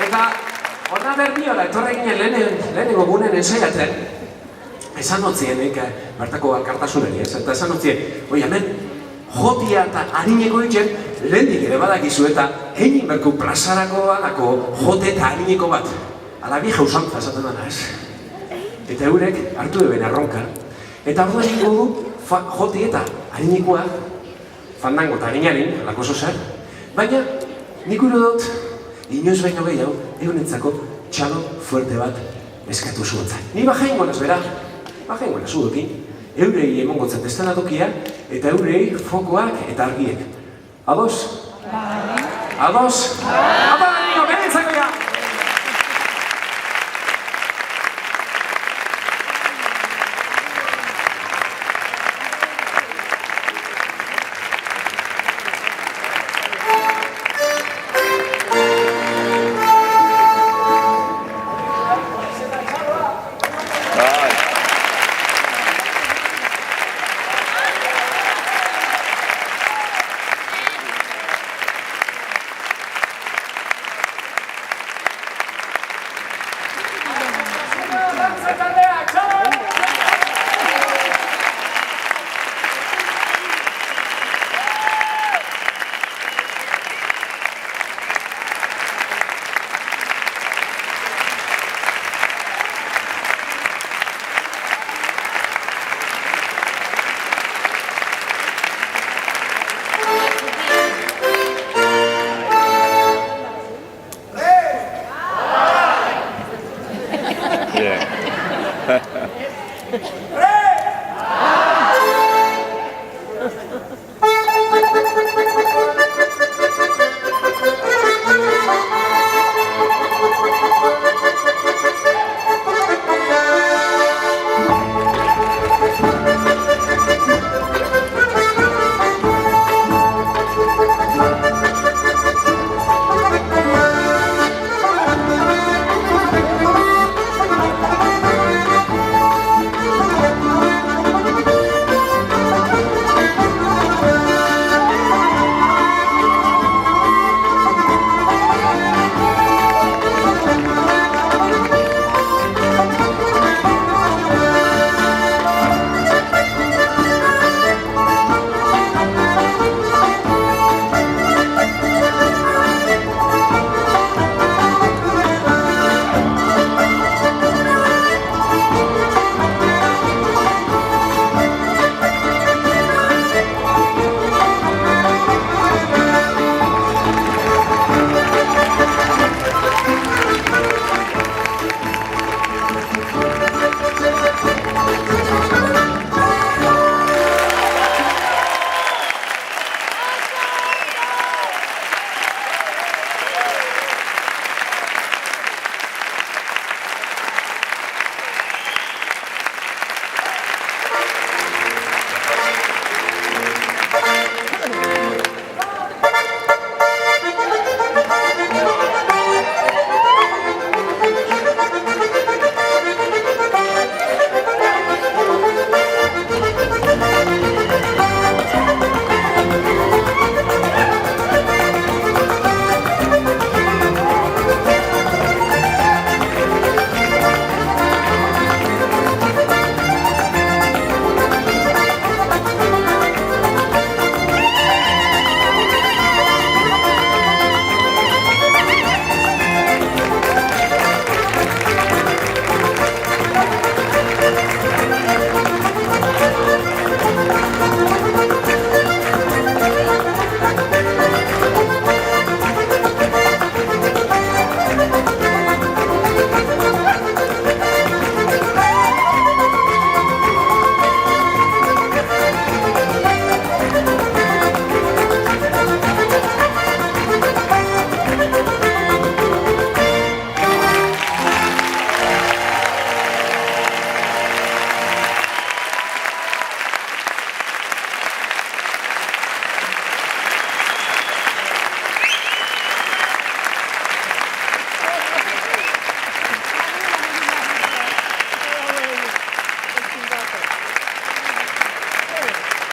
Eta hona berbiola, etorre ginen lehenengo gunen ensaiatzen, esan notzienek, bertako alkartasunari, eta esan notzien, oi, hemen, jotia eta harineko ditzen, lehendik ere badakizu eta egin berko plazarako alako jote eta harineko bat. Ala bi jausantza esaten dena, ez? Eta eurek hartu eben erronka. Eta orduan egingo du, joti eta harinekoa, fandango eta harinarin, alako zozer, baina nik uro dut, inoiz baino gehiago, egunetzako txalo fuerte bat eskatu zuentzat. Ni bajaingo naz, bera, bajaingo naz udokin, eurei emongotzat estelatokia, eta eurei fokoak eta argiek. Ados? Ados? Ados?